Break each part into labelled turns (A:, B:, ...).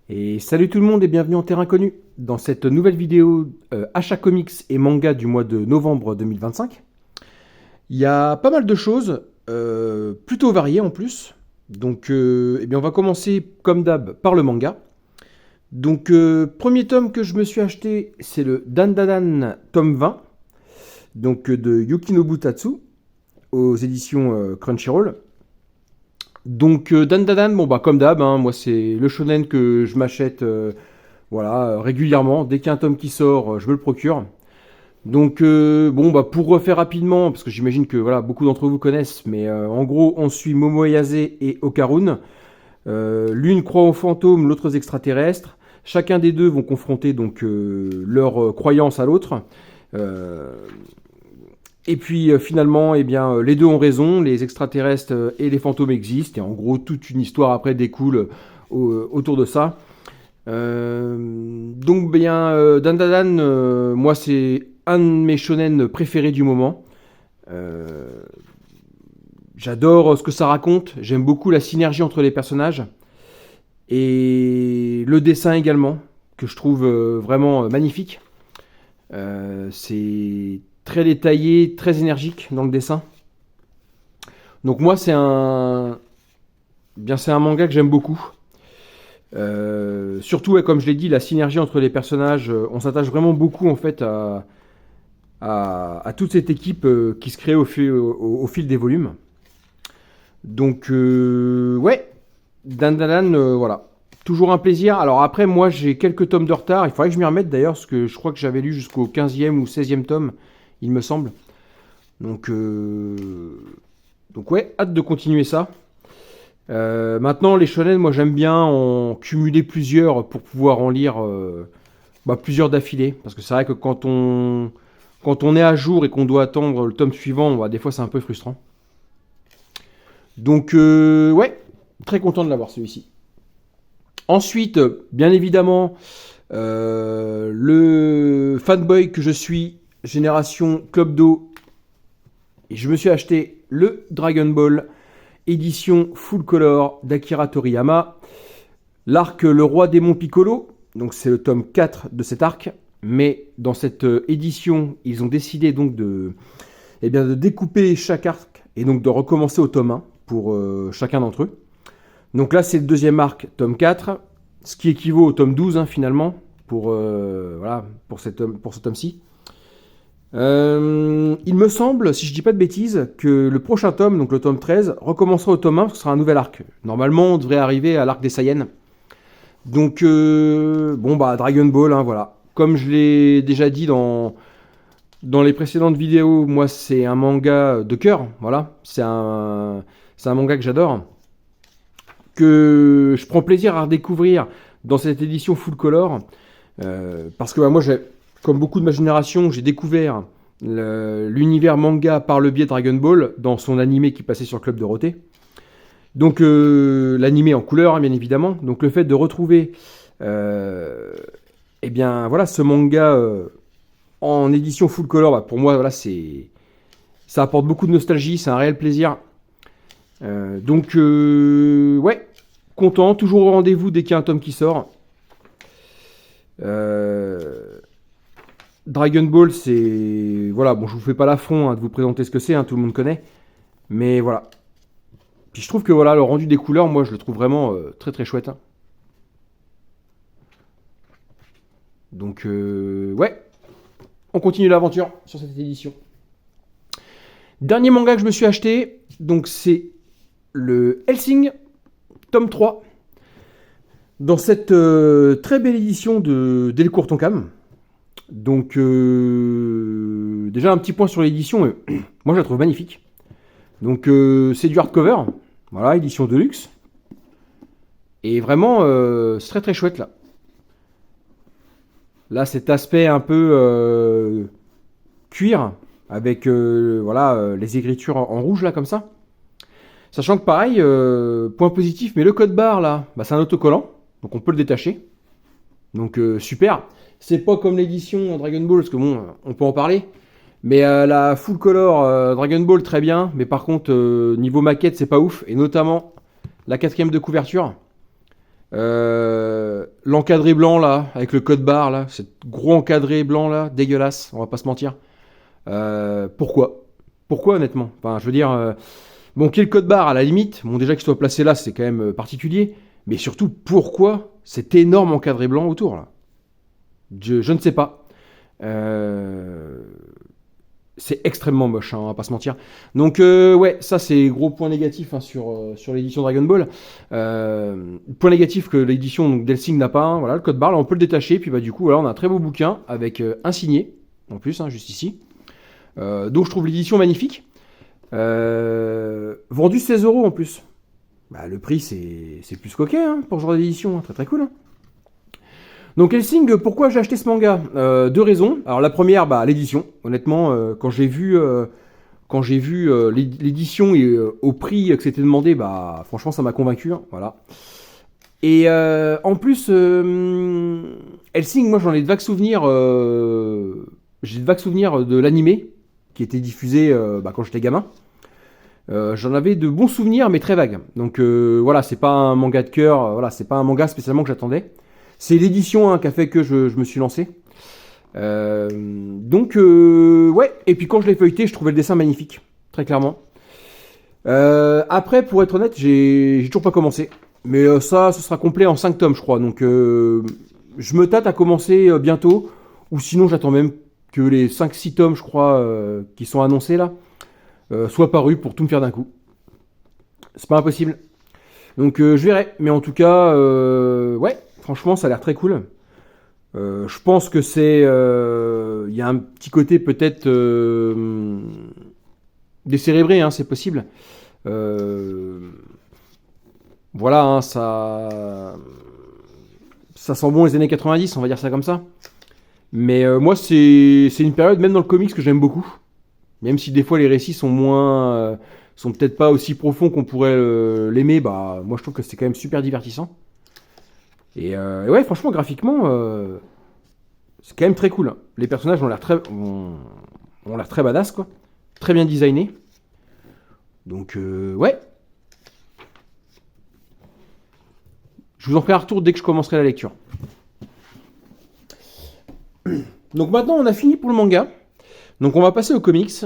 A: Et salut tout le monde et bienvenue en Terre Inconnue dans cette nouvelle vidéo achat comics et manga du mois de novembre 2025. Il y a pas mal de choses, plutôt variées en plus. Donc eh bien on va commencer comme d'hab par le manga. Donc premier tome que je me suis acheté, c'est le Dandadan tome 20, donc de Yukinobu Tatsu aux éditions Crunchyroll. Donc Dandadan, bon bah comme d'hab, hein, moi c'est le shonen que je m'achète régulièrement. Dès qu'il y a un tome qui sort, je me le procure. Donc bon bah pour refaire rapidement, parce que j'imagine que voilà beaucoup d'entre vous connaissent, mais en gros on suit Momoyase et Okarun. L'une croit aux fantômes, l'autre aux extraterrestres. Chacun des deux vont confronter donc leur croyance à l'autre. Euh, et puis finalement, eh bien, les deux ont raison, les extraterrestres et les fantômes existent, et en gros toute une histoire après découle autour de ça. Donc bien, Dandadan, moi c'est un de mes shonen préférés du moment. Euh, J'adore ce que ça raconte, j'aime beaucoup la synergie entre les personnages, et le dessin également, que je trouve vraiment magnifique. C'est très détaillé, très énergique dans le dessin. Donc moi c'est un manga que j'aime beaucoup. Surtout, ouais, comme je l'ai dit, la synergie entre les personnages, on s'attache vraiment beaucoup en fait à toute cette équipe qui se crée au fil des volumes. Donc ouais, Dandadan, voilà. Toujours un plaisir. Alors après, moi j'ai quelques tomes de retard. Il faudrait que je m'y remette d'ailleurs, parce que je crois que j'avais lu jusqu'au 15e ou 16e tome, il me semble. Donc, donc ouais, hâte de continuer ça. Maintenant, les shonen, moi j'aime bien en cumuler plusieurs pour pouvoir en lire plusieurs d'affilée. Parce que c'est vrai que quand on est à jour et qu'on doit attendre le tome suivant, bah, des fois c'est un peu frustrant. Donc ouais, très content de l'avoir celui-ci. Ensuite, bien évidemment, le fanboy que je suis, génération Club Do, et je me suis acheté le Dragon Ball édition full color d'Akira Toriyama, l'arc Le Roi Démon Piccolo, donc c'est le tome 4 de cet arc, mais dans cette édition, ils ont décidé donc de découper chaque arc et donc de recommencer au tome 1 pour chacun d'entre eux. Donc là, c'est le deuxième arc, tome 4, ce qui équivaut au tome 12 hein, finalement, pour ce tome-ci. Il me semble, si je dis pas de bêtises, que le prochain tome, donc le tome 13, recommencera au tome 1 parce que ce sera un nouvel arc. Normalement, on devrait arriver à l'arc des Saiyans. Donc, bon bah Dragon Ball, hein, voilà. Comme je l'ai déjà dit dans les précédentes vidéos, moi c'est un manga de cœur, voilà. C'est un manga que j'adore, que je prends plaisir à redécouvrir dans cette édition full color, parce que moi, comme beaucoup de ma génération, j'ai découvert l'univers manga par le biais de Dragon Ball dans son animé qui passait sur Club Dorothée. Donc l'animé en couleur, hein, bien évidemment. Donc le fait de retrouver eh bien, voilà, ce manga en édition full color, bah, pour moi, voilà, ça apporte beaucoup de nostalgie, c'est un réel plaisir. Donc ouais, content, toujours au rendez-vous dès qu'il y a un tome qui sort. Dragon Ball, c'est... Voilà, bon, je vous fais pas l'affront hein, de vous présenter ce que c'est, hein, tout le monde connaît. Mais voilà. Puis je trouve que voilà, le rendu des couleurs, moi, je le trouve vraiment très très chouette. Hein. Donc, ouais, on continue l'aventure sur cette édition. Dernier manga que je me suis acheté, donc c'est le Hellsing, tome 3. Dans cette très belle édition de Delcourt Tonkam. Donc, déjà un petit point sur l'édition, moi je la trouve magnifique. Donc, c'est du hardcover, voilà, édition de luxe. Et vraiment, c'est très très chouette là. Là, cet aspect un peu cuir, avec les écritures en rouge là, comme ça. Sachant que pareil, point positif, mais le code barre là, bah, c'est un autocollant, donc on peut le détacher. Donc super. C'est pas comme l'édition Dragon Ball, parce que bon, on peut en parler. Mais la full color Dragon Ball, très bien. Mais par contre, niveau maquette, c'est pas ouf. Et notamment la quatrième de couverture. l'encadré blanc là, avec le code barre là, ce gros encadré blanc là, dégueulasse, on va pas se mentir. Pourquoi? Pourquoi honnêtement? Enfin, je veux dire, bon, qu'il y ait le code barre à la limite, bon déjà qu'il soit placé là, c'est quand même particulier, mais surtout pourquoi cet énorme encadré blanc autour là? Je ne sais pas. C'est extrêmement moche, hein, on va pas se mentir. Donc ouais, ça c'est gros point négatif hein, sur l'édition Dragon Ball. Point négatif que l'édition d'Helsing n'a pas, hein, voilà, le code barre, là on peut le détacher, puis bah du coup voilà, on a un très beau bouquin avec un signé, en plus, hein, juste ici. Donc je trouve l'édition magnifique. Vendu 16 € en plus. Bah, le prix c'est plus coquet hein, pour ce genre d'édition, hein, très très cool. Hein. Donc Hellsing, pourquoi j'ai acheté ce manga? Deux raisons. Alors la première, bah, l'édition. Honnêtement, quand j'ai vu l'édition et au prix que c'était demandé, bah franchement ça m'a convaincu. Hein, voilà. Et en plus, Hellsing, moi j'en ai de vagues souvenirs. J'ai de vagues souvenirs de l'animé qui était diffusé bah, quand j'étais gamin. J'en avais de bons souvenirs, mais très vagues. Donc voilà, c'est pas un manga de cœur. Voilà, c'est pas un manga spécialement que j'attendais. C'est l'édition hein, qui a fait que je me suis lancé. Donc, ouais. Et puis quand je l'ai feuilleté, je trouvais le dessin magnifique. Très clairement. Après, pour être honnête, j'ai toujours pas commencé. Mais ça, ce sera complet en 5 tomes, je crois. Donc, je me tâte à commencer bientôt. Ou sinon, j'attends même que les 5-6 tomes, je crois, qui sont annoncés là, soient parus pour tout me faire d'un coup. C'est pas impossible. Donc, je verrai. Mais en tout cas, ouais. Franchement, ça a l'air très cool. Je pense que c'est... Il y a un petit côté peut-être décérébré, hein, c'est possible. Voilà, hein, ça sent bon les années 90, on va dire ça comme ça. Mais moi, c'est une période, même dans le comics, que j'aime beaucoup. Même si des fois les récits sont moins... sont peut-être pas aussi profonds qu'on pourrait l'aimer, bah moi je trouve que c'est quand même super divertissant. Et ouais, franchement, graphiquement, c'est quand même très cool. Hein. Les personnages ont l'air ont l'air très badass, quoi. Très bien designés. Donc, ouais. Je vous en ferai un retour dès que je commencerai la lecture. Donc maintenant, on a fini pour le manga. Donc on va passer aux comics.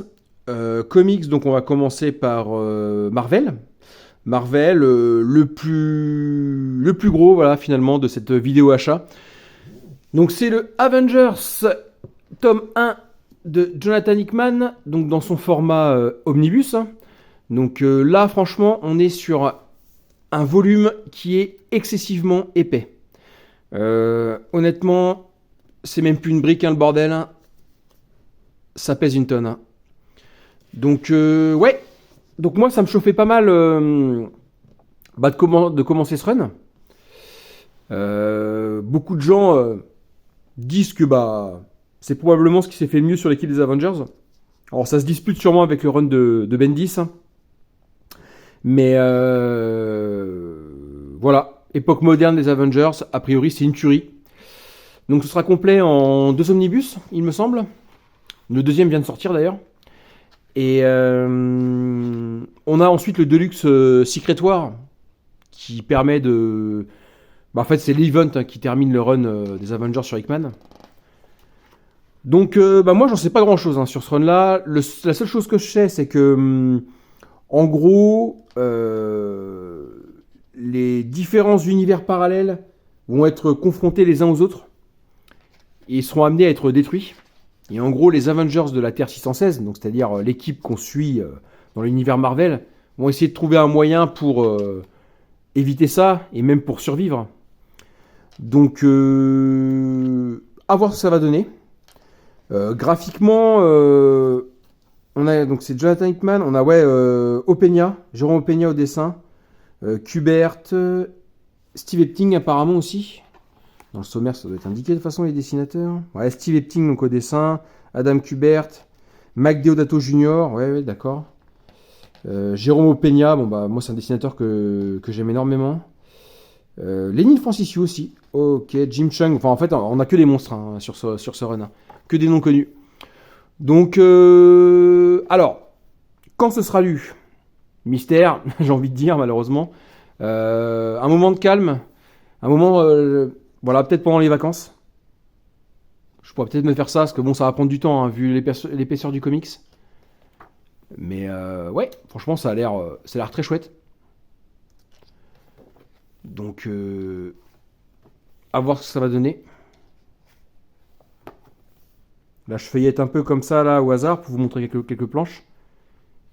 A: Comics, donc on va commencer par Marvel. Marvel, le plus gros, voilà, finalement, de cette vidéo achat. Donc c'est le Avengers tome 1 de Jonathan Hickman, donc dans son format omnibus. Hein. Donc là, franchement, on est sur un volume qui est excessivement épais. Honnêtement, c'est même plus une brique, hein, le bordel. Hein. Ça pèse une tonne. Hein. Donc, ouais. Donc moi, ça me chauffait pas mal bah, de commencer ce run. Beaucoup de gens disent que bah, c'est probablement ce qui s'est fait le mieux sur l'équipe des Avengers. Alors ça se dispute sûrement avec le run de Bendis. Hein. Mais voilà, époque moderne des Avengers, a priori c'est une tuerie. Donc ce sera complet en 2 omnibus, il me semble. Le deuxième vient de sortir d'ailleurs. Et on a ensuite le Deluxe Secret War qui permet de... Bah, en fait c'est l'event hein, qui termine le run des Avengers sur Hickman. Donc bah, moi j'en sais pas grand chose hein, sur ce run là. La seule chose que je sais c'est que en gros les différents univers parallèles vont être confrontés les uns aux autres et ils seront amenés à être détruits. Et en gros, les Avengers de la Terre 616, donc c'est-à-dire l'équipe qu'on suit dans l'univers Marvel, vont essayer de trouver un moyen pour éviter ça et même pour survivre. Donc, à voir ce que ça va donner. Graphiquement, on a donc c'est Jonathan Hickman, on a ouais Opeña, Jérôme Opeña au dessin, Kubert, Steve Epting apparemment aussi. Dans le sommaire, ça doit être indiqué de toute façon les dessinateurs. Ouais, Steve Epting donc au dessin, Adam Kubert, Mike Deodato Jr. Ouais, d'accord. Jérôme Opeña, bon bah moi c'est un dessinateur que j'aime énormément. Lénine Francissiou aussi. Ok, Jim Chung. Enfin en fait, on a que des monstres hein, sur ce run, hein. Que des noms connus. Donc alors, quand ce sera lu, mystère, j'ai envie de dire malheureusement. Un moment de calme, un moment. Voilà, peut-être pendant les vacances. Je pourrais peut-être me faire ça, parce que bon, ça va prendre du temps, hein, vu l'épaisseur du comics. Mais ouais, franchement, ça a l'air très chouette. Donc, à voir ce que ça va donner. Là, je feuillette un peu comme ça, là, au hasard, pour vous montrer quelques planches.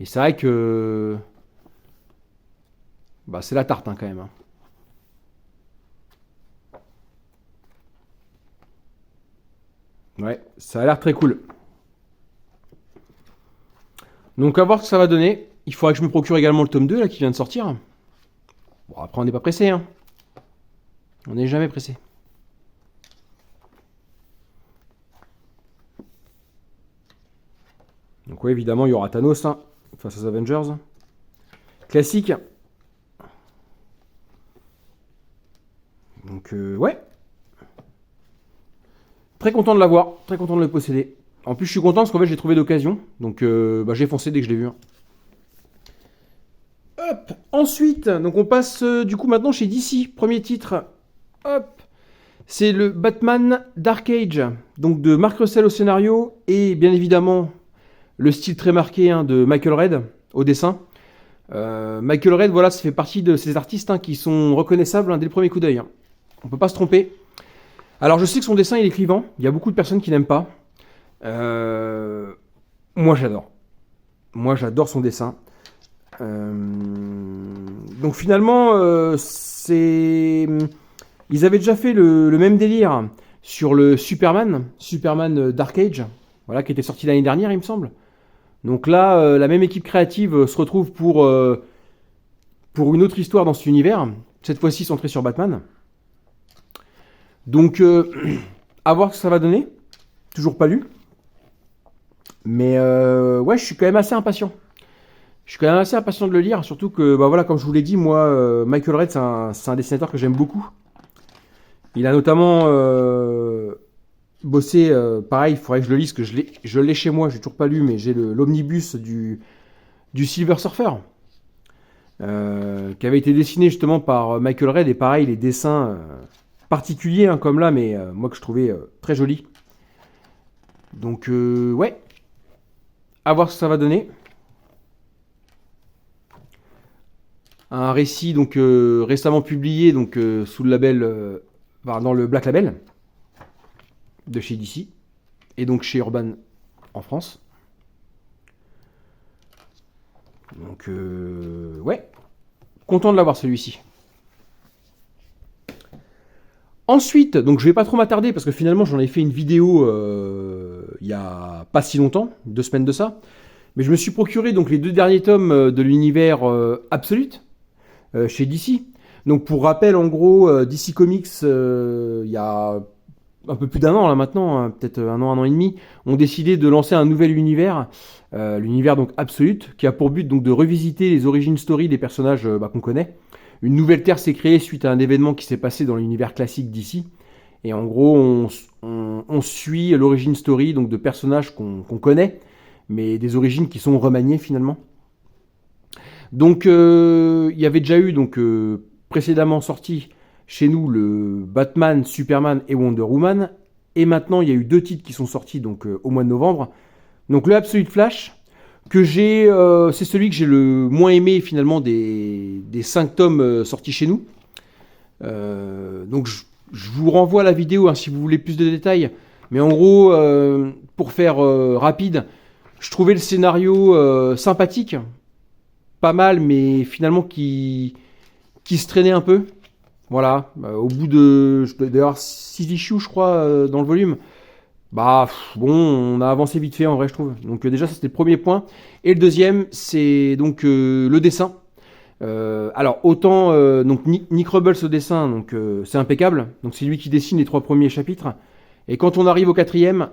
A: Et c'est vrai que... Bah, c'est la tarte, hein, quand même. Hein. Ouais, ça a l'air très cool. Donc, à voir ce que ça va donner. Il faudra que je me procure également le tome 2, là, qui vient de sortir. Bon, après, on n'est pas pressé, hein. On n'est jamais pressé. Donc, ouais, évidemment, il y aura Thanos, hein, face aux Avengers. Classique. Donc, ouais. Très content de l'avoir, très content de le posséder. En plus, je suis content parce qu'en fait, j'ai trouvé d'occasion. Donc, bah, j'ai foncé dès que je l'ai vu. Hein. Hop. Ensuite, donc on passe du coup maintenant chez DC. Premier titre. Hop. C'est le Batman Dark Age. Donc de Mark Russell au scénario. Et bien évidemment, le style très marqué hein, de Michael Red au dessin. Michael Red, voilà, ça fait partie de ces artistes hein, qui sont reconnaissables hein, dès le premier coup d'œil. Hein. On peut pas se tromper. Alors je sais que son dessin il est clivant. Il y a beaucoup de personnes qui n'aiment pas. Moi j'adore. Moi j'adore son dessin. Donc finalement, ils avaient déjà fait le même délire sur le Superman Dark Age, voilà, qui était sorti l'année dernière, il me semble. Donc là, la même équipe créative se retrouve pour une autre histoire dans cet univers, cette fois-ci centrée sur Batman. Donc, à voir ce que ça va donner. Toujours pas lu. Mais ouais, je suis quand même assez impatient. Je suis quand même assez impatient de le lire, surtout que, bah voilà, comme je vous l'ai dit, moi, Michael Red, c'est un dessinateur que j'aime beaucoup. Il a notamment bossé, pareil, il faudrait que je le lise, que je l'ai chez moi, j'ai toujours pas lu, mais j'ai l'omnibus du Silver Surfer, qui avait été dessiné justement par Michael Red, et pareil, les dessins particuliers, hein, comme là, mais moi que je trouvais très jolis. Donc, ouais, à voir ce que ça va donner. Un récit donc récemment publié donc sous le label dans le Black Label de chez DC et donc chez Urban en France. Donc ouais, content de l'avoir celui-ci. Ensuite, donc je vais pas trop m'attarder parce que finalement j'en ai fait une vidéo il y a pas si longtemps, 2 semaines de ça. Mais je me suis procuré donc les 2 derniers tomes de l'univers Absolute chez DC. Donc pour rappel, en gros, DC Comics, il y a un peu plus d'un an là maintenant, hein, peut-être un an et demi, ont décidé de lancer un nouvel univers, l'univers donc Absolute, qui a pour but donc de revisiter les origin story des personnages qu'on connaît. Une nouvelle Terre s'est créée suite à un événement qui s'est passé dans l'univers classique DC. Et en gros, on suit l'origin story donc de personnages qu'on connaît, mais des origines qui sont remaniées finalement. Donc, il y avait déjà eu donc précédemment sorti chez nous le Batman, Superman et Wonder Woman. Et maintenant, il y a eu 2 titres qui sont sortis donc au mois de novembre. Donc, le Absolute Flash, que c'est celui que j'ai le moins aimé finalement des 5 tomes sortis chez nous. Donc, je vous renvoie à la vidéo hein, si vous voulez plus de détails. Mais en gros, pour faire rapide, je trouvais le scénario sympathique. Pas mal, mais finalement qui se traînait un peu. Voilà, au bout de d'ailleurs 6 issues, je crois, dans le volume. Bah bon, on a avancé vite fait en vrai, je trouve. Donc déjà, ça c'était le premier point. Et le deuxième, c'est donc le dessin. Alors autant donc Nick Rubbels au dessin, donc c'est impeccable. Donc c'est lui qui dessine les 3 premiers chapitres. Et quand on arrive au 4e,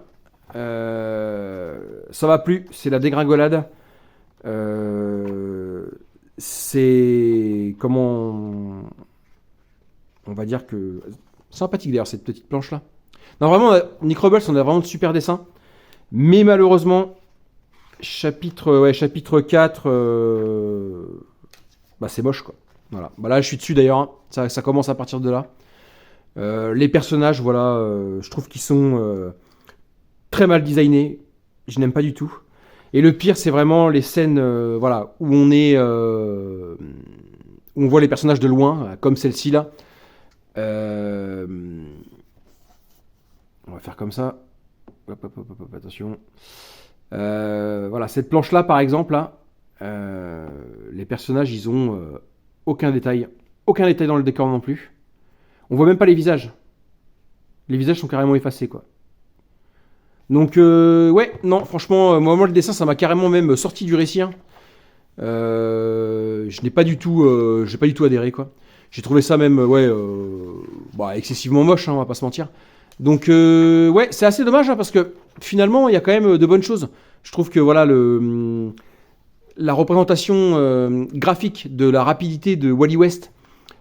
A: ça va plus, c'est la dégringolade. C'est comment on va dire que sympathique d'ailleurs cette petite planche là. Non vraiment Nick Rubbels on a vraiment de super dessins, mais malheureusement chapitre 4 bah c'est moche quoi. Voilà. Bah là je suis dessus d'ailleurs, hein. Ça commence à partir de là. Les personnages, voilà, je trouve qu'ils sont très mal designés. Je n'aime pas du tout. Et le pire, c'est vraiment les scènes voilà, où on voit les personnages de loin, comme celle-ci là. Euh, on va faire comme ça. Hop, hop, hop, hop, attention. Voilà, cette planche-là, par exemple, là, les personnages, ils ont aucun détail. Aucun détail dans le décor non plus. On voit même pas les visages. Les visages sont carrément effacés, quoi. Donc, ouais, non, franchement, moi, le dessin, ça m'a carrément même sorti du récit, hein. Je n'ai pas du tout, j'ai pas du tout adhéré, quoi. J'ai trouvé ça même, ouais, bah, excessivement moche, hein, on va pas se mentir. Donc, ouais, c'est assez dommage, hein, parce que finalement, il y a quand même de bonnes choses. Je trouve que voilà, la représentation graphique de la rapidité de Wally West,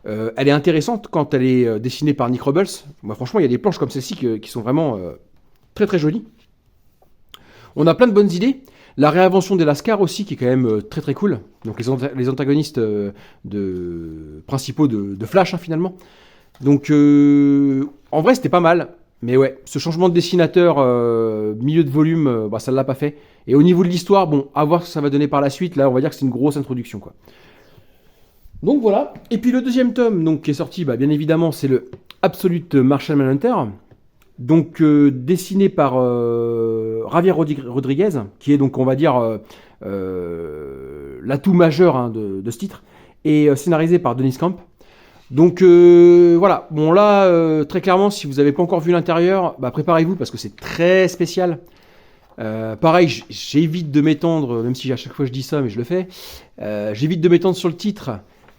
A: elle est intéressante quand elle est dessinée par Nick Robles. Moi, franchement, il y a des planches comme celle-ci qui sont vraiment très très jolies. On a plein de bonnes idées. La réinvention des Lascars aussi, qui est quand même très très cool. Donc les antagonistes principaux de Flash, hein, finalement. Donc en vrai, c'était pas mal. Mais ouais, ce changement de dessinateur milieu de volume, bah, ça ne l'a pas fait. Et au niveau de l'histoire, bon, à voir ce que ça va donner par la suite. Là, on va dire que c'est une grosse introduction, quoi. Donc voilà. Et puis le deuxième tome, donc, qui est sorti, bah, bien évidemment, c'est le Absolute Martian Manhunter. Donc dessiné par Javier Rodriguez, qui est donc, on va dire, l'atout majeur, hein, de ce titre, et scénarisé par Dennis Camp. Donc voilà, bon là, très clairement, si vous n'avez pas encore vu l'intérieur, bah, préparez-vous parce que c'est très spécial. Pareil, j'évite de m'étendre, même si à chaque fois je dis ça, mais je le fais. J'évite de m'étendre sur le titre,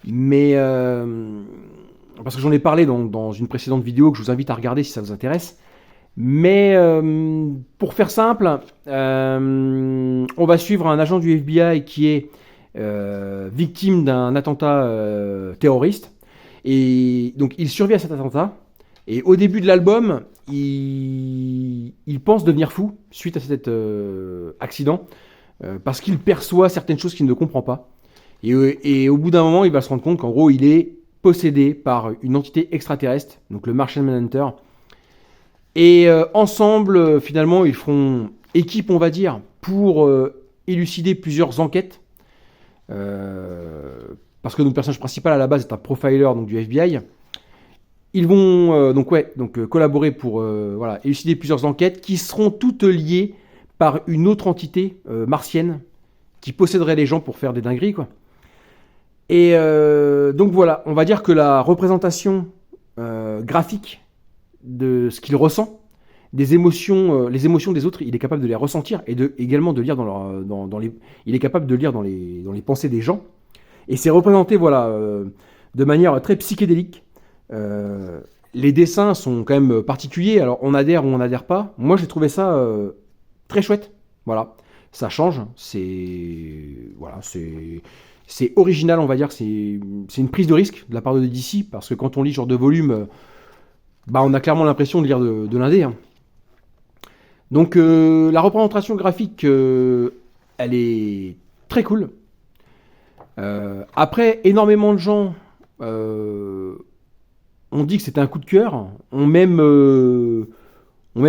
A: mais parce que j'en ai parlé dans une précédente vidéo que je vous invite à regarder si ça vous intéresse. Mais pour faire simple, on va suivre un agent du FBI qui est victime d'un attentat terroriste. Et donc il survit à cet attentat. Et au début de l'album, il pense devenir fou suite à cet accident. Parce qu'il perçoit certaines choses qu'il ne comprend pas. Et au bout d'un moment, il va se rendre compte qu'en gros, il est possédé par une entité extraterrestre, donc le Martian Manhunter. Et ensemble, finalement, ils feront équipe, on va dire, pour élucider plusieurs enquêtes. Parce que notre personnage principal, à la base, est un profiler donc, du FBI. Ils vont collaborer pour voilà, élucider plusieurs enquêtes qui seront toutes liées par une autre entité martienne qui posséderait les gens pour faire des dingueries, quoi. Et donc voilà, on va dire que la représentation graphique de ce qu'il ressent, des émotions, les émotions des autres, il est capable de les ressentir et également de lire il est capable de lire dans les pensées des gens. Et c'est représenté, voilà, de manière très psychédélique. Les dessins sont quand même particuliers. Alors on adhère ou on n'adhère pas. Moi j'ai trouvé ça très chouette. Voilà, ça change. C'est original, on va dire. C'est une prise de risque de la part de DC parce que quand on lit ce genre de volume, bah, on a clairement l'impression de lire de l'indé, hein. Donc la représentation graphique, elle est très cool. Après, énormément de gens ont dit que c'était un coup de cœur, ont même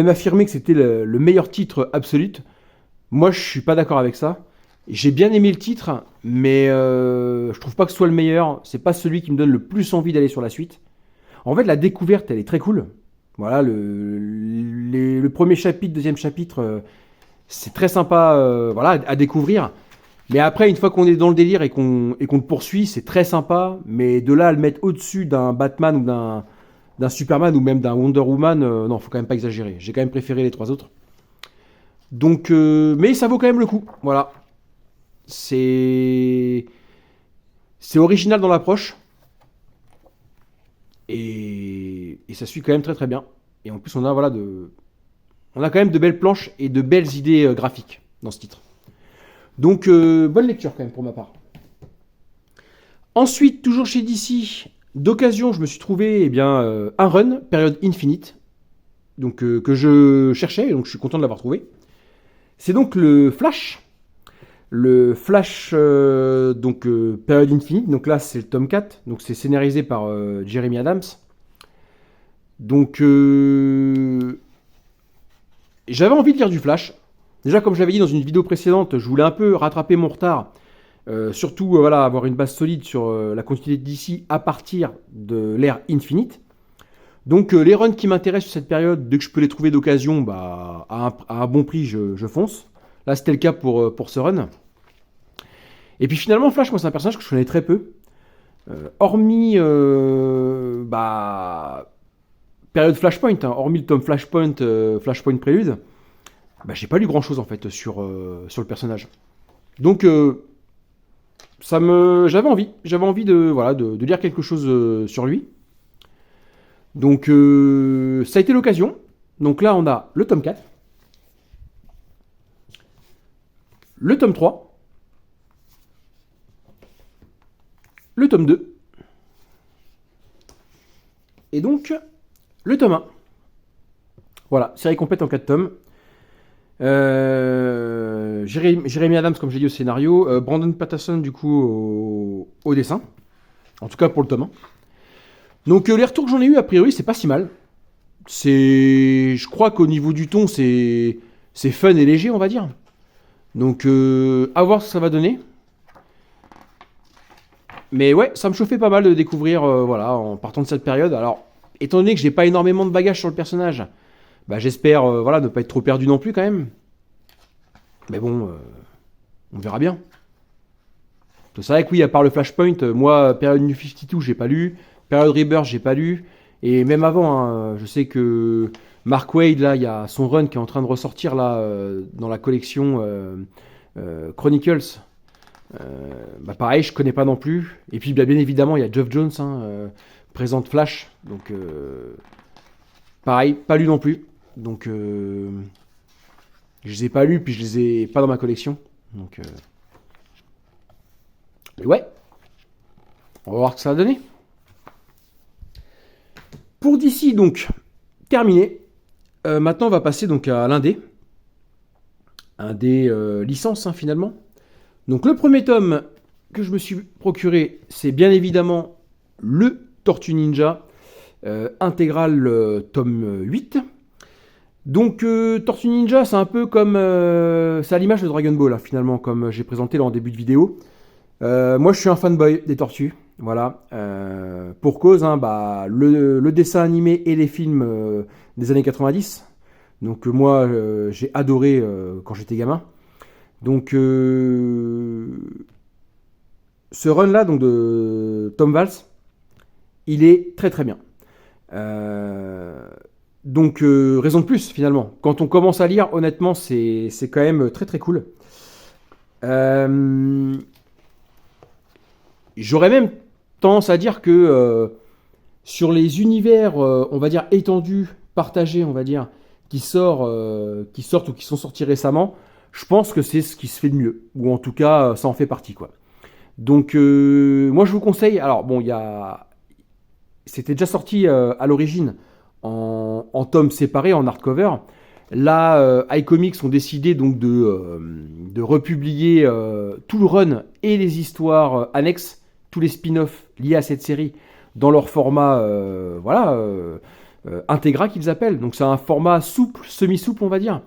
A: affirmé que c'était le meilleur titre absolute. Moi, je suis pas d'accord avec ça. J'ai bien aimé le titre, mais je trouve pas que ce soit le meilleur. C'est pas celui qui me donne le plus envie d'aller sur la suite. En fait, la découverte, elle est très cool. Voilà, le premier chapitre, deuxième chapitre, c'est très sympa, voilà, à découvrir. Mais après, une fois qu'on est dans le délire et qu'on le poursuit, c'est très sympa. Mais de là à le mettre au-dessus d'un Batman ou d'un Superman ou même d'un Wonder Woman, non, faut quand même pas exagérer. J'ai quand même préféré les trois autres. Donc, mais ça vaut quand même le coup. Voilà, c'est original dans l'approche et ça suit quand même très très bien. Et en plus, on a quand même de belles planches et de belles idées graphiques dans ce titre. Donc, bonne lecture quand même pour ma part. Ensuite, toujours chez DC, d'occasion, je me suis trouvé un run, période infinite, donc, que je cherchais, donc je suis content de l'avoir trouvé. C'est donc le Flash. Le Flash, période infinite, donc là c'est le tome 4, donc c'est scénarisé par Jeremy Adams. Donc, j'avais envie de lire du Flash. Déjà, comme je l'avais dit dans une vidéo précédente, je voulais un peu rattraper mon retard. Surtout, voilà, avoir une base solide sur la continuité d'ici à partir de l'ère Infinite. Donc, les runs qui m'intéressent sur cette période, dès que je peux les trouver d'occasion, bah, à un bon prix, je fonce. Là, c'était le cas pour ce run. Et puis finalement, Flash, moi, c'est un personnage que je connais très peu. Hormis bah, période Flashpoint, hein, hormis le tome Flashpoint, Flashpoint Prélude, bah, j'ai pas lu grand chose en fait sur le personnage. Donc j'avais envie de lire quelque chose sur lui. Donc ça a été l'occasion. Donc là on a le tome 4, le tome 3, le tome 2, et donc le tome 1. Voilà, série complète en 4 tomes. Jeremy Adams, comme j'ai dit, au scénario. Brandon Patterson, du coup, au dessin. En tout cas pour le tome 1. Donc les retours que j'en ai eu, a priori, c'est pas si mal. Je crois qu'au niveau du ton, c'est fun et léger, on va dire. Donc à voir ce que ça va donner. Mais ouais, ça me chauffait pas mal de découvrir, voilà, en partant de cette période. Alors, étant donné que j'ai pas énormément de bagages sur le personnage, bah, j'espère, voilà, ne pas être trop perdu non plus quand même. Mais bon, on verra bien. C'est vrai que oui, à part le Flashpoint, moi, période New 52, j'ai pas lu. Période Rebirth, j'ai pas lu. Et même avant, hein, je sais que Mark Waid, là, il y a son run qui est en train de ressortir là, dans la collection Chronicles. Bah pareil, je connais pas non plus. Et puis bah, bien évidemment, il y a Geoff Jones, hein, présente Flash. Donc pareil, pas lu non plus. Donc je les ai pas lus, puis je les ai pas dans ma collection. Donc mais ouais, on va voir ce que ça va donner. Pour d'ici donc terminé. Maintenant on va passer donc à l'indé. Indé licence hein, finalement. Donc le premier tome que je me suis procuré, c'est bien évidemment le Tortue Ninja intégral tome 8. Donc Tortue Ninja, c'est un peu comme... c'est à l'image de Dragon Ball, là, finalement, comme j'ai présenté là en début de vidéo. Moi, je suis un fanboy des tortues. Voilà. Pour cause, hein, bah, le dessin animé et les films des années 90. Donc moi, j'ai adoré quand j'étais gamin. Donc ce run là donc de Tom Valls, il est très très bien. Donc raison de plus finalement. Quand on commence à lire, honnêtement, c'est quand même très très cool. J'aurais même tendance à dire que sur les univers, on va dire étendus, partagés, on va dire, qui sortent ou qui sont sortis récemment, je pense que c'est ce qui se fait de mieux, ou en tout cas, ça en fait partie, quoi. Donc, moi, je vous conseille. Alors, bon, c'était déjà sorti à l'origine en tomes séparés, en hardcover. Là, iComics ont décidé donc de republier tout le run et les histoires annexes, tous les spin-offs liés à cette série dans leur format, Integra qu'ils appellent. Donc c'est un format souple, semi-souple, on va dire.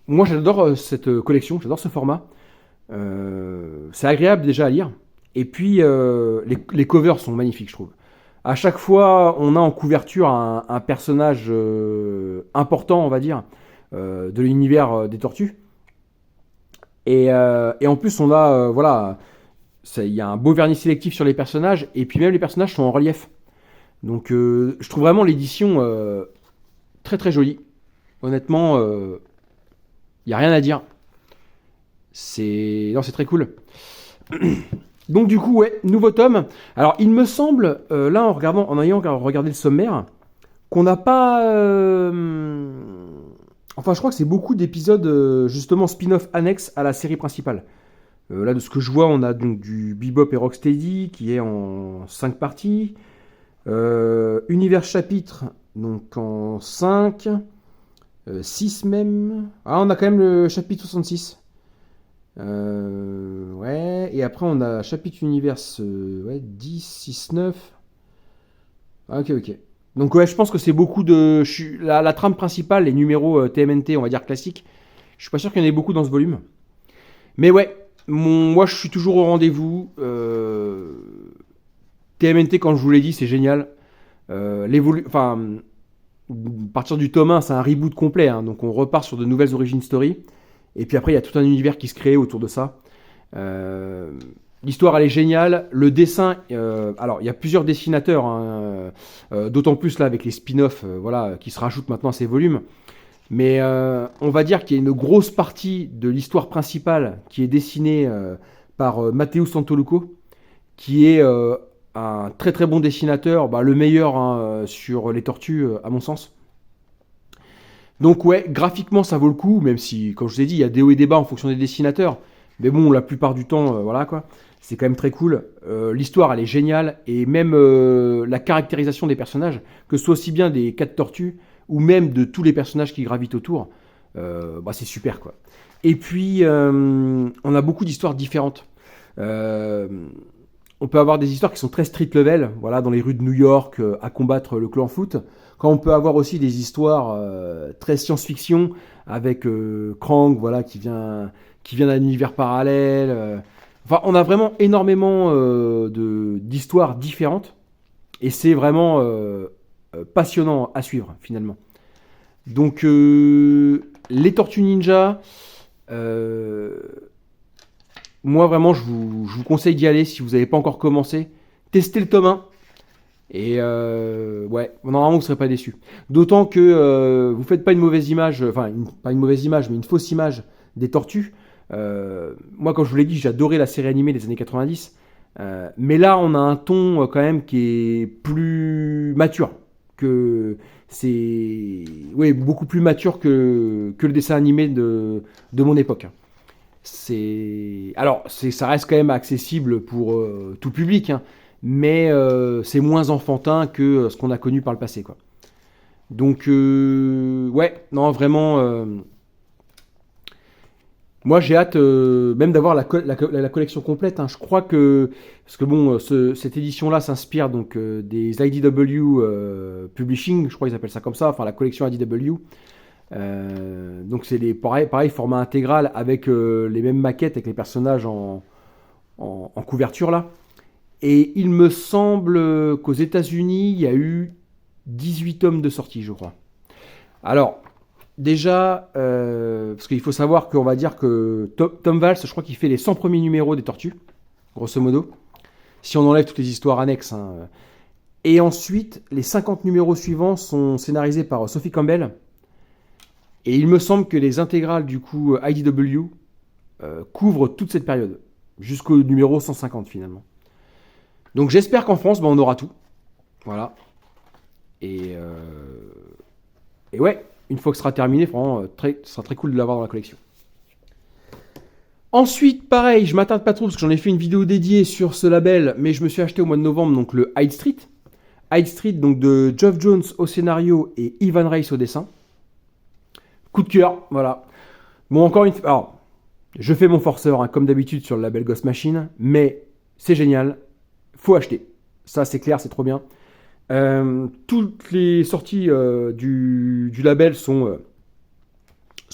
A: Moi, j'adore cette collection, j'adore ce format. C'est agréable déjà à lire. Et puis, les covers sont magnifiques, je trouve. À chaque fois, on a en couverture un personnage important, on va dire, de l'univers des tortues. Et en plus, on a, voilà, il y a un beau vernis sélectif sur les personnages, et puis même les personnages sont en relief. Donc, je trouve vraiment l'édition très très jolie. Honnêtement, il n'y a rien à dire. Non, c'est très cool. Donc du coup, ouais, nouveau tome. Alors, il me semble, là, en ayant regardé le sommaire, qu'on n'a pas... Enfin, je crois que c'est beaucoup d'épisodes, justement, spin-off annexes à la série principale. Là, de ce que je vois, on a donc du Bebop et Rocksteady, qui est en 5 parties. Univers chapitre, donc en 5. 6 même. Ah, on a quand même le chapitre 66. Ouais, et après on a chapitre univers ouais, 10, 6, 9. Ah, ok, ok. Donc ouais, je pense que c'est beaucoup de... la trame principale, les numéros TMNT, on va dire classiques, je suis pas sûr qu'il y en ait beaucoup dans ce volume. Mais ouais, moi je suis toujours au rendez-vous. TMNT, quand je vous l'ai dit, c'est génial. Enfin, à partir du tome 1, c'est un reboot complet, hein, donc on repart sur de nouvelles origin story. Et puis après, il y a tout un univers qui se crée autour de ça. L'histoire, elle est géniale. Le dessin, alors il y a plusieurs dessinateurs, hein, d'autant plus là avec les spin-offs voilà, qui se rajoutent maintenant à ces volumes. Mais on va dire qu'il y a une grosse partie de l'histoire principale qui est dessinée par Matteo Santoluco, qui est un très très bon dessinateur, le meilleur hein, sur les tortues à mon sens. Donc ouais, graphiquement ça vaut le coup, même si, comme je vous ai dit, il y a des hauts et des bas en fonction des dessinateurs. Mais bon, la plupart du temps, voilà quoi, c'est quand même très cool. L'histoire, elle est géniale, et même la caractérisation des personnages, que ce soit aussi bien des 4 tortues, ou même de tous les personnages qui gravitent autour, c'est super quoi. Et puis, on a beaucoup d'histoires différentes. On peut avoir des histoires qui sont très street level, voilà, dans les rues de New York, à combattre le clan foot. Quand on peut avoir aussi des histoires très science-fiction, avec Krang, voilà, qui vient d'un univers parallèle. Enfin, on a vraiment énormément d'histoires différentes, et c'est vraiment passionnant à suivre, finalement. Donc, les Tortues Ninja... moi, vraiment, je vous conseille d'y aller si vous n'avez pas encore commencé. Testez le tome 1. Et ouais, normalement, vous ne serez pas déçu. D'autant que vous ne faites pas une mauvaise image, enfin, pas une mauvaise image, mais une fausse image des tortues. Moi, comme je vous l'ai dit, j'adorais la série animée des années 90. Mais là, on a un ton quand même qui est plus mature. C'est ouais, beaucoup plus mature que le dessin animé de mon époque. Alors, ça reste quand même accessible pour tout public, hein, mais c'est moins enfantin que ce qu'on a connu par le passé, quoi. Donc, ouais, non, vraiment, moi j'ai hâte même d'avoir la collection complète, hein. Je crois que, parce que bon, cette édition-là s'inspire donc des IDW Publishing, je crois qu'ils appellent ça comme ça, enfin la collection IDW. Donc c'est pareil, format intégral avec les mêmes maquettes avec les personnages en couverture là. Et il me semble qu'aux États-Unis il y a eu 18 tomes de sortie, je crois. Alors déjà, parce qu'il faut savoir qu'on va dire que Tom Valls, je crois qu'il fait les 100 premiers numéros des Tortues, grosso modo, si on enlève toutes les histoires annexes, hein. Et ensuite les 50 numéros suivants sont scénarisés par Sophie Campbell. Et il me semble que les intégrales du coup IDW couvrent toute cette période, jusqu'au numéro 150 finalement. Donc j'espère qu'en France, on aura tout. Voilà. Et ouais, une fois que ce sera terminé, vraiment, ce sera très cool de l'avoir dans la collection. Ensuite, pareil, je m'attarde pas trop parce que j'en ai fait une vidéo dédiée sur ce label, mais je me suis acheté au mois de novembre donc le Hyde Street. Hyde Street, donc de Geoff Jones au scénario et Ivan Reis au dessin. Coup de cœur, voilà. Bon, encore une fois, alors, je fais mon forceur, hein, comme d'habitude sur le label Ghost Machine, mais c'est génial, faut acheter. Ça, c'est clair, c'est trop bien. Toutes les sorties du label sont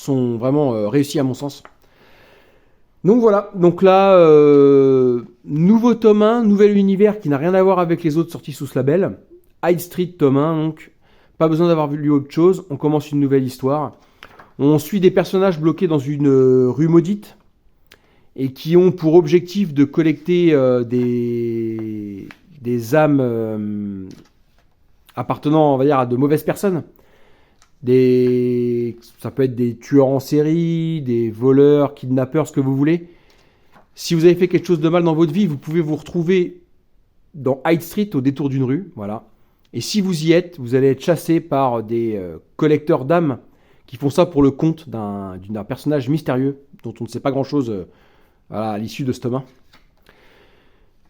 A: vraiment réussies à mon sens. Donc voilà, donc là, nouveau tome 1, nouvel univers qui n'a rien à voir avec les autres sorties sous ce label. Hyde Street tome 1, donc pas besoin d'avoir lu autre chose, on commence une nouvelle histoire. On suit des personnages bloqués dans une rue maudite et qui ont pour objectif de collecter des âmes appartenant, on va dire, à de mauvaises personnes. Ça peut être des tueurs en série, des voleurs, kidnappeurs, ce que vous voulez. Si vous avez fait quelque chose de mal dans votre vie, vous pouvez vous retrouver dans Hyde Street au détour d'une rue, voilà. Et si vous y êtes, vous allez être chassé par des collecteurs d'âmes qui font ça pour le compte d'un personnage mystérieux dont on ne sait pas grand-chose voilà, à l'issue de ce tome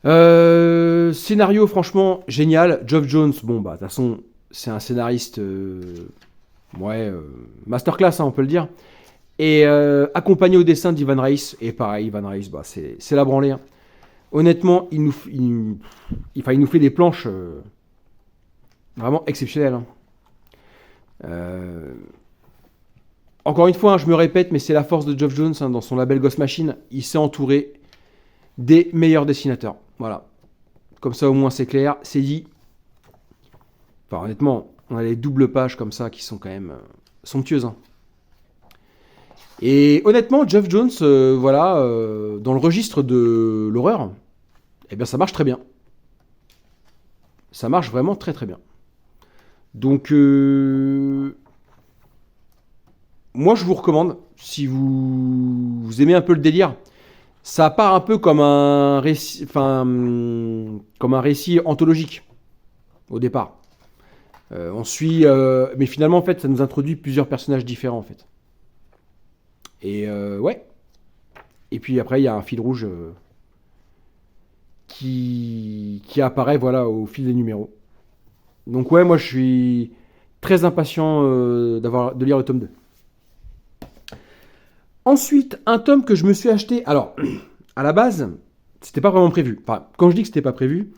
A: 1. Scénario franchement génial. Geoff Jones, bon bah de toute façon c'est un scénariste masterclass, hein, on peut le dire. Et accompagné au dessin d'Ivan Reis. Et pareil, Ivan Reis, c'est la branlée, hein. Honnêtement, il nous fait des planches Vraiment exceptionnel. Hein. Encore une fois, hein, je me répète, mais c'est la force de Geoff Jones hein, dans son label Ghost Machine. Il s'est entouré des meilleurs dessinateurs. Voilà. Comme ça, au moins, c'est clair, c'est dit. Enfin, honnêtement, on a les doubles pages comme ça qui sont quand même somptueuses. Hein. Et honnêtement, Geoff Jones, voilà, dans le registre de l'horreur, eh bien, ça marche très bien. Ça marche vraiment très très bien. Donc, moi, je vous recommande, si vous aimez un peu le délire, ça part un peu comme un récit, enfin, comme un récit anthologique au départ. On suit, mais finalement, en fait, ça nous introduit plusieurs personnages différents, en fait. Et ouais. Et puis après, il y a un fil rouge qui apparaît, voilà, au fil des numéros. Donc ouais, moi, je suis très impatient de lire le tome 2. Ensuite, un tome que je me suis acheté. Alors, à la base, c'était pas vraiment prévu. Enfin, quand je dis que c'était pas prévu,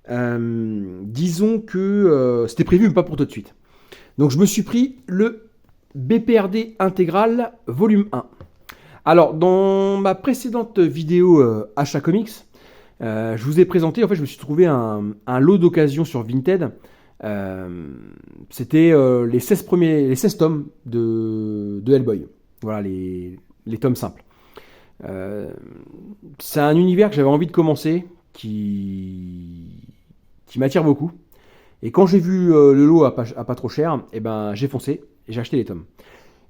A: disons que c'était prévu, mais pas pour tout de suite. Donc, je me suis pris le BPRD intégral volume 1. Alors, dans ma précédente vidéo Achat Comics, je vous ai présenté, en fait, je me suis trouvé un lot d'occasion sur Vinted. C'était les 16 tomes de Hellboy. Voilà, les tomes simples. C'est un univers que j'avais envie de commencer, qui m'attire beaucoup. Et quand j'ai vu le lot à pas trop cher, eh ben, j'ai foncé et j'ai acheté les tomes.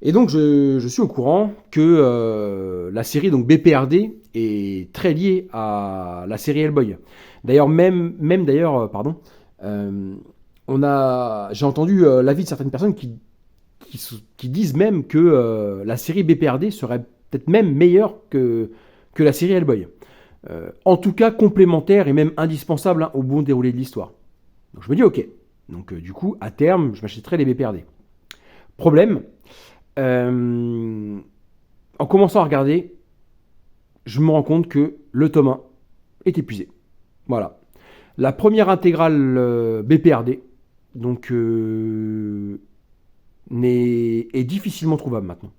A: Et donc je suis au courant que la série donc BPRD est très liée à la série Hellboy. D'ailleurs, même d'ailleurs, pardon, j'ai entendu l'avis de certaines personnes qui disent même que la série BPRD serait peut-être même meilleure que la série Hellboy. En tout cas, complémentaire et même indispensable hein, au bon déroulé de l'histoire. Donc je me dis ok. Donc du coup, à terme, je m'achèterai les BPRD. Problème, en commençant à regarder, je me rends compte que le tome 1 est épuisé. Voilà. La première intégrale BPRD, donc, est difficilement trouvable maintenant.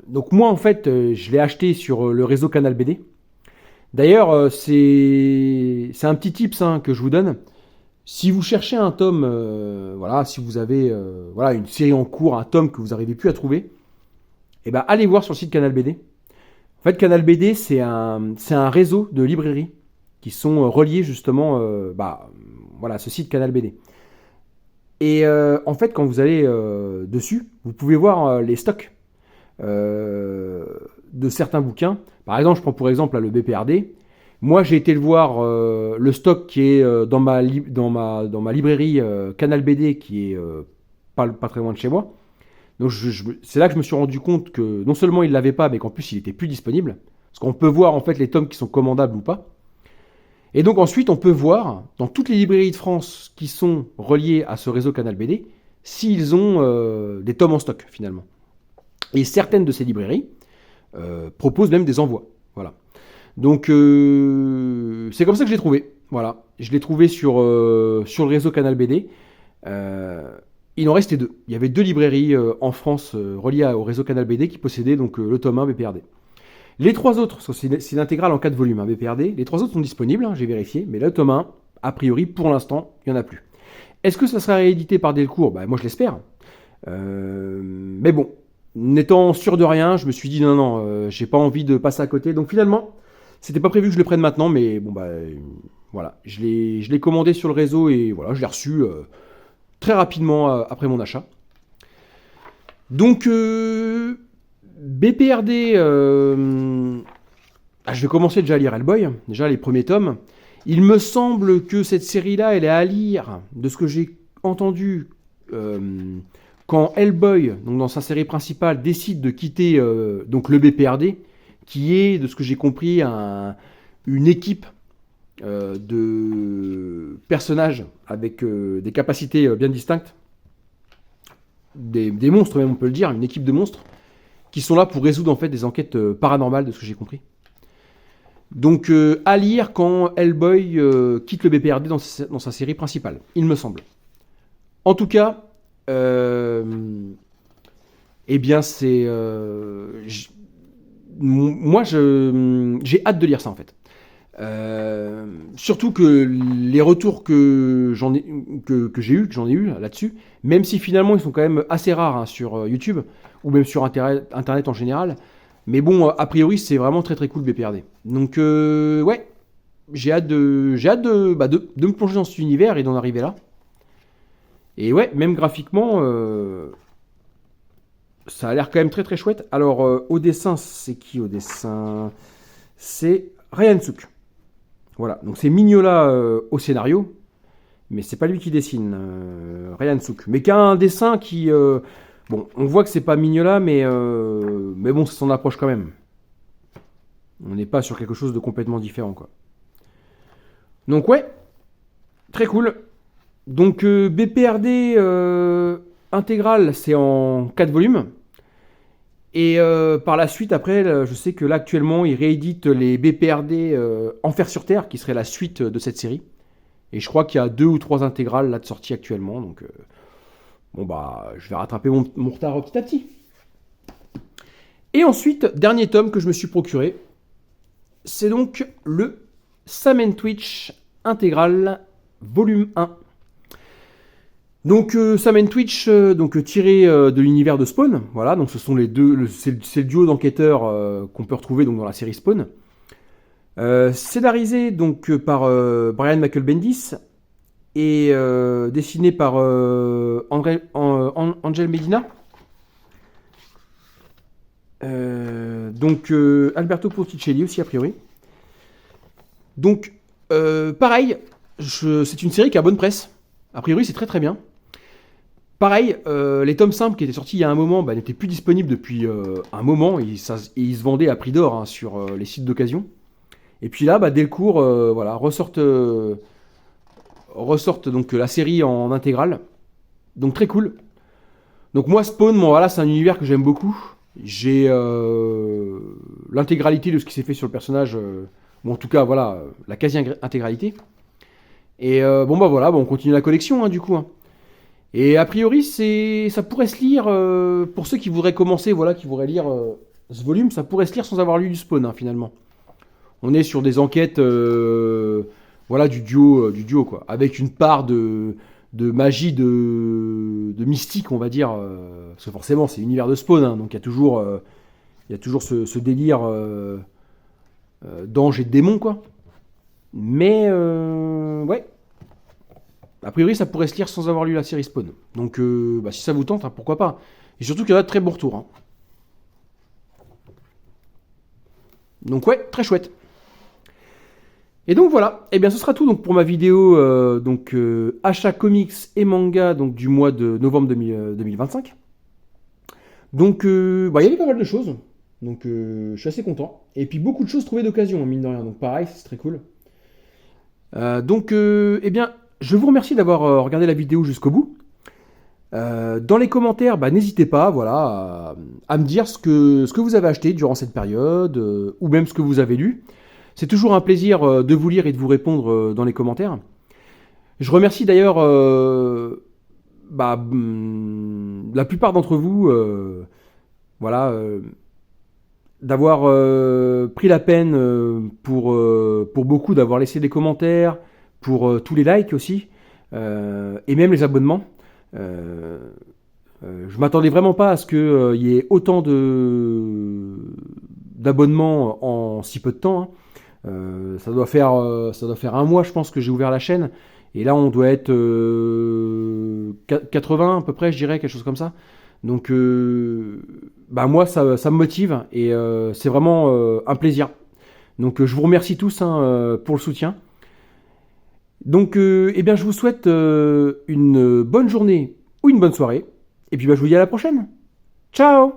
A: Donc moi, en fait, je l'ai acheté sur le réseau Canal BD. D'ailleurs, c'est un petit tips hein, que je vous donne. Si vous cherchez un tome, voilà, si vous avez voilà, une série en cours, un tome que vous n'arrivez plus à trouver, eh ben, allez voir sur le site Canal BD. En fait, Canal BD, c'est un réseau de librairies qui sont reliées justement voilà, à ce site Canal BD. Et en fait, quand vous allez dessus, vous pouvez voir les stocks de certains bouquins. Par exemple, je prends pour exemple là, le BPRD. Moi, j'ai été le voir, le stock qui est dans ma librairie Canal BD, qui est pas très loin de chez moi. Donc, c'est là que je me suis rendu compte que non seulement il ne l'avait pas, mais qu'en plus il était plus disponible. Parce qu'on peut voir en fait les tomes qui sont commandables ou pas. Et donc ensuite, on peut voir dans toutes les librairies de France qui sont reliées à ce réseau Canal BD s'ils ont des tomes en stock finalement. Et certaines de ces librairies proposent même des envois. Voilà. Donc c'est comme ça que je l'ai trouvé. Voilà. Je l'ai trouvé sur le réseau Canal BD. Il en restait deux. Il y avait deux librairies en France reliées au réseau Canal BD qui possédaient donc le tome 1 BPRD. Les trois autres, c'est l'intégrale en 4 volumes, hein, BPRD. Les trois autres sont disponibles, hein, j'ai vérifié, mais le tome 1, a priori, pour l'instant, il n'y en a plus. Est-ce que ça sera réédité par Delcourt ? Moi, je l'espère. Mais bon, n'étant sûr de rien, je me suis dit non, j'ai pas envie de passer à côté. Donc finalement, c'était pas prévu que je le prenne maintenant, mais bon, voilà. Je l'ai commandé sur le réseau et voilà, je l'ai reçu très rapidement après mon achat. Donc, BPRD, je vais commencer déjà à lire Hellboy, déjà les premiers tomes. Il me semble que cette série-là, elle est à lire, de ce que j'ai entendu, quand Hellboy, donc dans sa série principale, décide de quitter donc le BPRD, qui est, de ce que j'ai compris, une équipe de personnages avec des capacités bien distinctes, des monstres même on peut le dire, une équipe de monstres, qui sont là pour résoudre en fait des enquêtes paranormales, de ce que j'ai compris. Donc à lire quand Hellboy quitte le BPRD dans sa série principale, il me semble. En tout cas, eh bien c'est... moi j'ai hâte de lire ça en fait. Surtout que les retours que j'en ai eu là-dessus, même si finalement ils sont quand même assez rares hein, sur YouTube ou même sur Internet en général, mais bon, a priori c'est vraiment très très cool BPRD. Donc ouais, j'ai hâte de me plonger dans cet univers et d'en arriver là. Et ouais, même graphiquement, ça a l'air quand même très très chouette. Alors au dessin, c'est qui au dessin? C'est Ryan Sook. Voilà, donc c'est Mignola au scénario, mais c'est pas lui qui dessine, Ryan Sook. Mais qui a un dessin qui... bon, on voit que c'est pas Mignola, mais bon, ça s'en approche quand même. On n'est pas sur quelque chose de complètement différent, quoi. Donc ouais, très cool. Donc BPRD intégral, c'est en 4 volumes. Et par la suite, après, je sais que là, actuellement, ils rééditent les BPRD Enfer sur Terre, qui serait la suite de cette série. Et je crois qu'il y a 2 ou 3 intégrales là de sortie actuellement. Donc, bon, bah, je vais rattraper mon retard petit à petit. Et ensuite, dernier tome que je me suis procuré, c'est donc le Sam Twitch intégral, volume 1. Donc Sam Twitch, donc tiré de l'univers de Spawn, voilà, donc ce sont les deux, c'est le duo d'enquêteurs qu'on peut retrouver donc dans la série Spawn. Scénarisé donc par Brian Michael Bendis et dessiné par Angel Medina. Donc Alberto Porticelli aussi a priori. Donc pareil, c'est une série qui a bonne presse. A priori c'est très très bien. Pareil, les tomes simples qui étaient sortis il y a un moment n'étaient plus disponibles depuis un moment. Ils se vendaient à prix d'or hein, sur les sites d'occasion. Et puis là, Delcourt voilà, ressortent donc la série en intégrale. Donc très cool. Donc moi, Spawn, voilà, c'est un univers que j'aime beaucoup. J'ai l'intégralité de ce qui s'est fait sur le personnage, ou en tout cas, voilà, la quasi-intégralité. Et voilà, on continue la collection, hein, du coup. Hein. Et a priori, ça pourrait se lire, pour ceux qui voudraient commencer, voilà, qui voudraient lire ce volume, ça pourrait se lire sans avoir lu du Spawn, hein, finalement. On est sur des enquêtes voilà, du duo, quoi, avec une part de magie, de mystique, on va dire. Parce que forcément, c'est l'univers de Spawn, hein, donc il y a toujours ce délire d'ange et de démon, quoi. Mais, ouais. A priori, ça pourrait se lire sans avoir lu la série Spawn. Donc, si ça vous tente, hein, pourquoi pas. Et surtout qu'il y en a de très bons retours. Hein. Donc, ouais, très chouette. Et donc voilà, et bien ce sera tout donc pour ma vidéo achat comics et manga donc du mois de novembre 2025. Donc il y avait pas mal de choses, donc je suis assez content. Et puis beaucoup de choses trouvées d'occasion, mine de rien, donc pareil, c'est très cool. Eh bien, je vous remercie d'avoir regardé la vidéo jusqu'au bout. Dans les commentaires, n'hésitez pas voilà, à me dire ce que vous avez acheté durant cette période, ou même ce que vous avez lu. C'est toujours un plaisir de vous lire et de vous répondre dans les commentaires. Je remercie d'ailleurs la plupart d'entre vous voilà, d'avoir pris la peine pour beaucoup d'avoir laissé des commentaires, pour tous les likes aussi, et même les abonnements. Je m'attendais vraiment pas à ce qu'il y ait autant d'abonnements en si peu de temps. Hein. Ça doit faire un mois, je pense, que j'ai ouvert la chaîne. Et là, on doit être 80 à peu près, je dirais, quelque chose comme ça. Donc, moi, ça me motive et c'est vraiment un plaisir. Donc, je vous remercie tous hein, pour le soutien. Donc, je vous souhaite une bonne journée ou une bonne soirée. Et puis, je vous dis à la prochaine. Ciao!